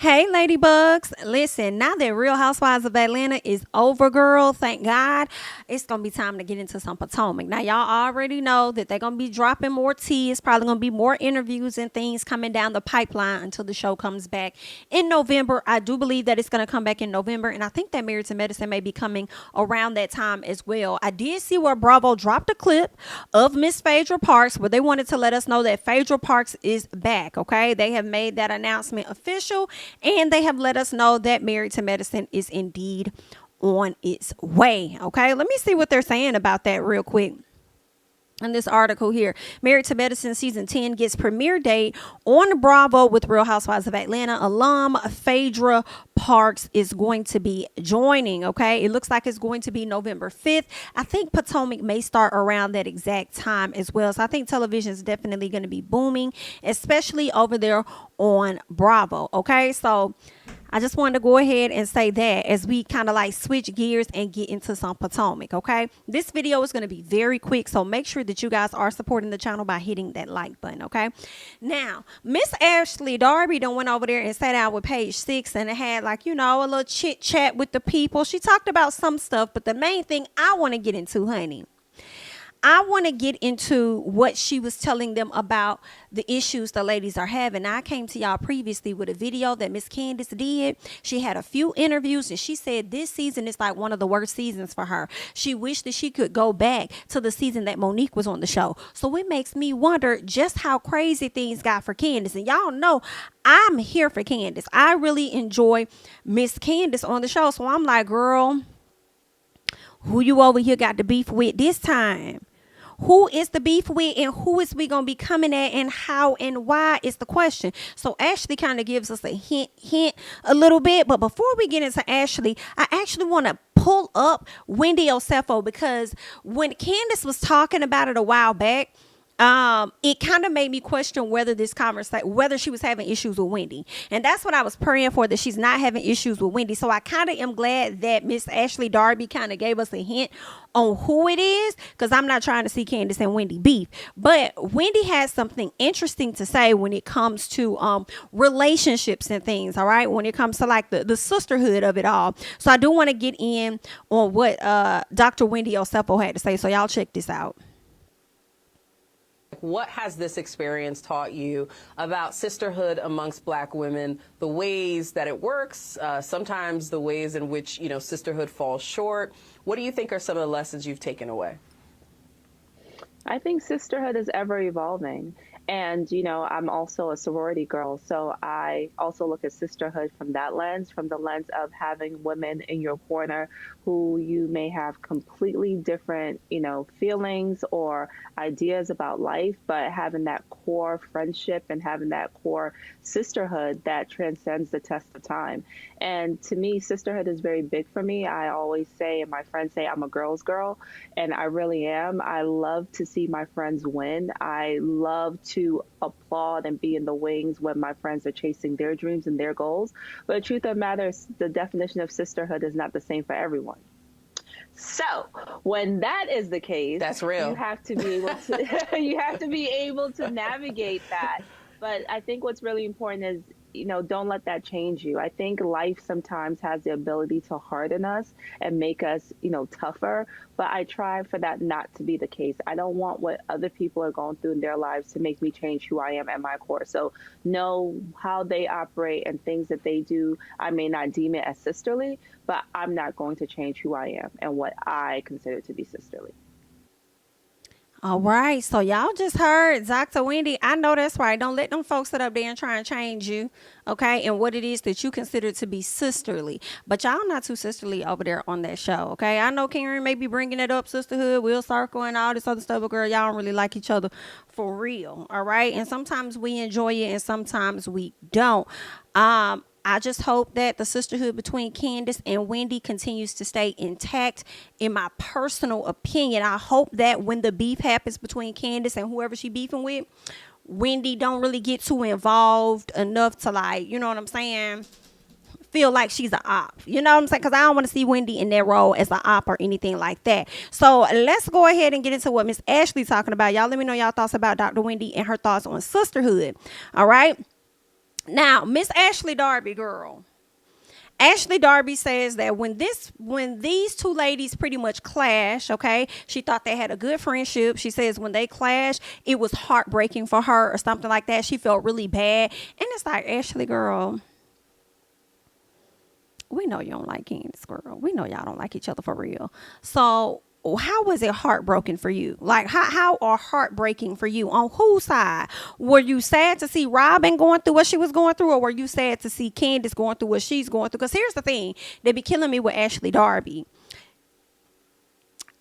Hey, ladybugs. Listen, now that Real Housewives of Atlanta is over, girl, thank God, it's going to be time to get into some Potomac. Now, y'all already know that they're going to be dropping more tea. It's probably going to be more interviews and things coming down the pipeline until the show comes back in November. I do believe that it's going to come back in November, and I think that Married to Medicine may be coming around that time as well. I did see where Bravo dropped a clip of Miss Phaedra Parks where they wanted to let us know that Phaedra Parks is back, okay? They have made that announcement official, and they have let us know that Married to Medicine is indeed on its way. Okay, let me see what they're saying about that real quick. In this article here, Married to Medicine season 10 gets premiere date on Bravo with Real Housewives of Atlanta alum Phaedra Parks is going to be joining. Okay, it looks like it's going to be November 5th. I think Potomac may start around that exact time as well. So I think television is definitely going to be booming, especially over there on Bravo. Okay, so I just wanted to go ahead and say that as we kind of like switch gears and get into some Potomac, okay? This video is going to be very quick, so make sure that you guys are supporting the channel by hitting that like button, okay? Now, Miss Ashley Darby done went over there and sat down with Page 6 and had like, you know, a little chit chat with the people. She talked about some stuff, but the main thing I want to get into, honey, I want to get into what she was telling them about the issues the ladies are having. Now, I came to y'all previously with a video that Miss Candiace did. She had a few interviews and she said this season is like one of the worst seasons for her. She wished that she could go back to the season that Monique was on the show. So it makes me wonder just how crazy things got for Candiace. And y'all know I'm here for Candiace. I really enjoy Miss Candiace on the show. So I'm like, girl, who you over here got the beef with this time? Who is the beef with and who is we going to be coming at and how and why is the question. So Ashley kind of gives us a hint a little bit. But before we get into Ashley, I actually want to pull up Wendy Osefo because when Candiace was talking about it a while back, it kind of made me question whether this conversation, whether she was having issues with Wendy. And that's what I was praying for, that she's not having issues with Wendy. So I kind of am glad that Miss Ashley Darby kind of gave us a hint on who it is, because I'm not trying to see Candiace and Wendy beef. But Wendy has something interesting to say when it comes to relationships and things, all right? When it comes to like the sisterhood of it all. So I do want to get in on what Dr. Wendy Osefo had to say. So y'all check this out. What has this experience taught you about sisterhood amongst Black women, the ways that it works, sometimes the ways in which, you know, sisterhood falls short? What do you think are some of the lessons you've taken away? I think sisterhood is ever evolving. And, you know, I'm also a sorority girl, so I also look at sisterhood from that lens, from the lens of having women in your corner who you may have completely different, you know, feelings or ideas about life, but having that core friendship and having that core sisterhood that transcends the test of time. And to me, sisterhood is very big for me. I always say, and my friends say, I'm a girl's girl, and I really am. I love to see my friends win. I love to applaud and be in the wings when my friends are chasing their dreams and their goals. But the truth of the matter is, the definition of sisterhood is not the same for everyone. So when that is the case, that's real. You have to be able to you have to be able to navigate that. But I think what's really important is, you know, don't let that change you. I think life sometimes has the ability to harden us and make us, you know, tougher. But I try for that not to be the case. I don't want what other people are going through in their lives to make me change who I am at my core. So know how they operate and things that they do. I may not deem it as sisterly, but I'm not going to change who I am and what I consider to be sisterly. All right, so y'all just heard Dr. Wendy. I know that's right. Don't let them folks sit up there and try and change you, okay, and what it is that you consider to be sisterly. But y'all not too sisterly over there on that show, okay? I know Karen may be bringing it up, sisterhood, Will Circle, and all this other stuff, but girl, y'all don't really like each other for real, all right? And sometimes we enjoy it and sometimes we don't. I just hope that the sisterhood between Candiace and Wendy continues to stay intact. In my personal opinion, I hope that when the beef happens between Candiace and whoever she beefing with, Wendy don't really get too involved enough to, like, you know what I'm saying, feel like she's an op. You know what I'm saying? Because I don't want to see Wendy in that role as an op or anything like that. So let's go ahead and get into what Miss Ashley talking about. Y'all let me know y'all thoughts about Dr. Wendy and her thoughts on sisterhood. All right. Now, Miss Ashley Darby, girl. Ashley Darby says that when these two ladies pretty much clash, okay, she thought they had a good friendship. She says when they clashed, it was heartbreaking for her or something like that. She felt really bad. And it's like, Ashley, girl, we know you don't like Candiace, girl. We know y'all don't like each other for real. So how was it heartbroken for you? Like, how are heartbreaking for you? On whose side? Were you sad to see Robyn going through what she was going through, or were you sad to see Candiace going through what she's going through? Because here's the thing, they be killing me with Ashley Darby.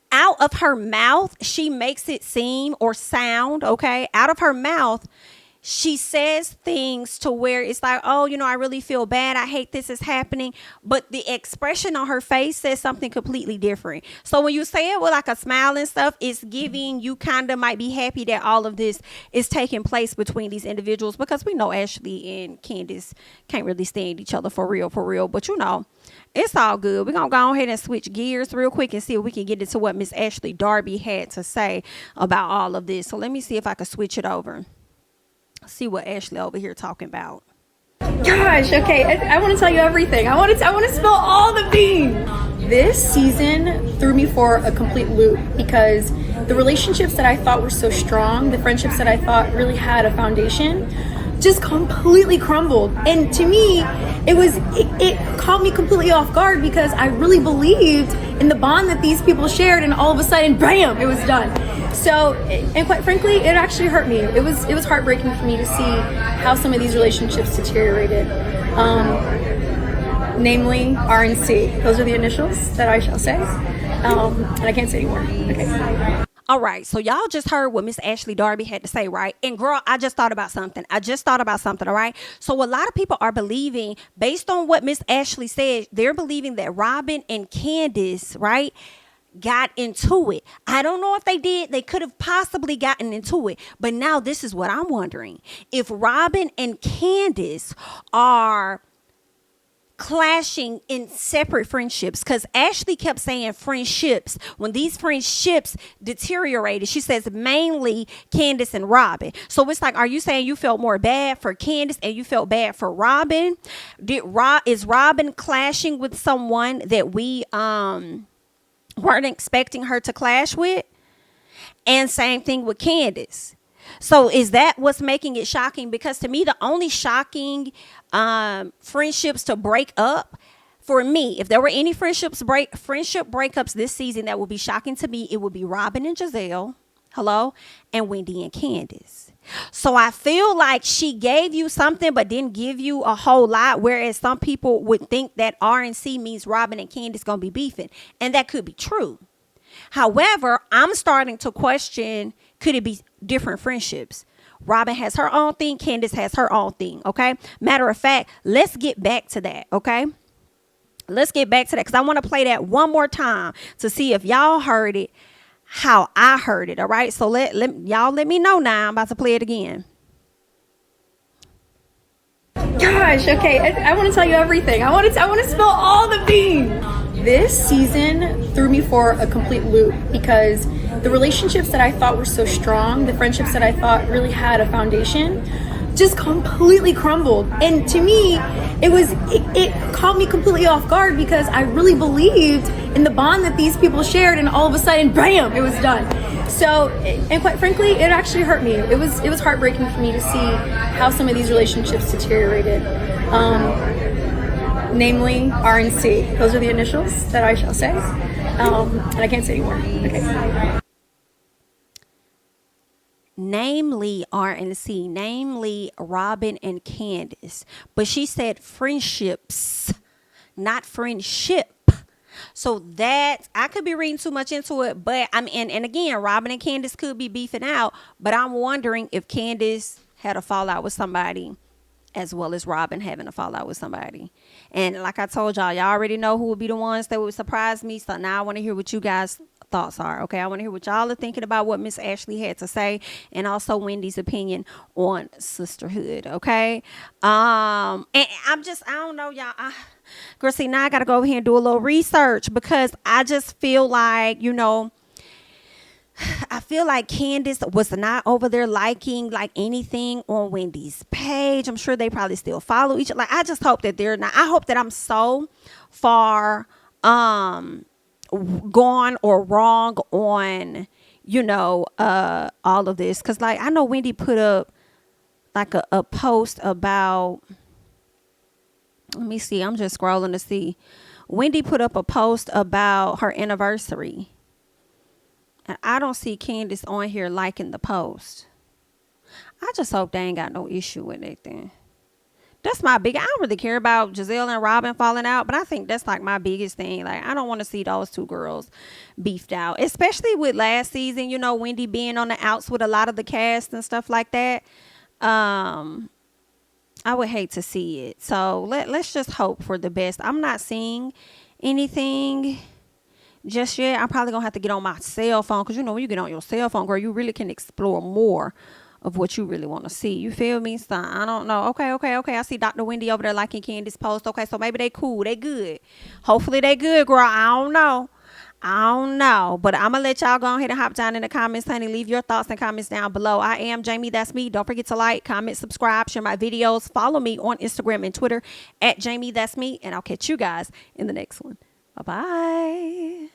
Out of her mouth, she makes it seem or sound, okay? Out of her mouth, she says things to where it's like, oh, you know, I really feel bad. I hate this is happening. But the expression on her face says something completely different. So when you say it with like a smile and stuff, it's giving you kind of might be happy that all of this is taking place between these individuals, because we know Ashley and Candiace can't really stand each other for real. But, you know, it's all good. We're going to go ahead and switch gears real quick and see if we can get into what Miss Ashley Darby had to say about all of this. So let me see if I can switch it over. See what Ashley over here talking about. Gosh, okay, I want to tell you everything. I want to spill all the beans. This season threw me for a complete loop because the relationships that I thought were so strong, the friendships that I thought really had a foundation, just completely crumbled. And to me, it caught me completely off guard because I really believed in the bond that these people shared, and all of a sudden, bam, it was done. So, and quite frankly, it actually hurt me. It was heartbreaking for me to see how some of these relationships deteriorated. Namely, R and C. Those are the initials that I shall say. And I can't say anymore. Okay. All right, so y'all just heard what Miss Ashley Darby had to say, right? And girl, I just thought about something, all right? So a lot of people are believing, based on what Miss Ashley said, they're believing that Robyn and Candiace, right, got into it. I don't know if they did. They could have possibly gotten into it. But now this is what I'm wondering. If Robyn and Candiace are clashing in separate friendships, because Ashley kept saying friendships. When these friendships deteriorated, she says mainly Candiace and Robyn. So it's like, are you saying you felt more bad for Candiace and you felt bad for Robyn? Is Robyn clashing with someone that we weren't expecting her to clash with? And same thing with Candiace. So is that what's making it shocking? Because to me, the only shocking friendships to break up, for me, if there were any friendship breakups this season that would be shocking to me, it would be Robyn and Giselle, and Wendy and Candiace. So I feel like she gave you something but didn't give you a whole lot, whereas some people would think that RNC means Robyn and Candiace gonna be beefing, and that could be true. However, I'm starting to question, could it be different friendships? Robyn has her own thing. Candiace has her own thing. Okay. Matter of fact, let's get back to that. Okay. Let's get back to that because I want to play that one more time to see if y'all heard it how I heard it. All right. So y'all let me know now. I'm about to play it again. Gosh, okay, I want to tell you everything. I want to spill all the beans. This season threw me for a complete loop because the relationships that I thought were so strong, the friendships that I thought really had a foundation, just completely crumbled. And to me, it caught me completely off guard because I really believed in the bond that these people shared, and all of a sudden, bam, it was done. So, and quite frankly, it actually hurt me. It was heartbreaking for me to see how some of these relationships deteriorated. Namely, R and C. Those are the initials that I shall say. And I can't say anymore. Okay. Namely R and C, namely Robyn and Candiace. But she said friendships, not friendship. So that, I could be reading too much into it, but and again, Robyn and Candiace could be beefing out, but I'm wondering if Candiace had a fallout with somebody as well as Robyn having a fallout with somebody. And like I told y'all already know who would be the ones that would surprise me. So now I want to hear what you guys thoughts are. Okay, I want to hear what y'all are thinking about what Miss Ashley had to say, and also Wendy's opinion on sisterhood. Okay, and I don't know, y'all. Girl, see, now I gotta go over here and do a little research because I just feel like, I feel like Candiace was not over there liking like anything on Wendy's page. I'm sure they probably still follow each other. Like, I just hope that they're not. I hope that I'm so far gone or wrong on, all of this. Cause like I know Wendy put up like a post about, let me see, I'm just scrolling to see. Wendy put up a post about her anniversary. And I don't see Candiace on here liking the post. I just hope they ain't got no issue with it then. That's my big, I don't really care about Giselle and Robyn falling out, but I think that's like my biggest thing. Like, I don't want to see those two girls beefed out, especially with last season, Wendy being on the outs with a lot of the cast and stuff like that. I would hate to see it. So let's just hope for the best. I'm not seeing anything just yet. I'm probably gonna have to get on my cell phone, because when you get on your cell phone, girl, you really can explore more of what you really want to see. You feel me? So I don't know. Okay. I see Dr. Wendy over there liking Candiace's post. Okay, so maybe they cool, they good. Hopefully they good, girl. I don't know, but I'm gonna let y'all go ahead and hop down in the comments, honey. Leave your thoughts and comments down below. I am Jamie, that's me. Don't forget to like, comment, subscribe, share my videos, follow me on Instagram and Twitter at Jamie, that's me, and I'll catch you guys in the next one. Bye bye.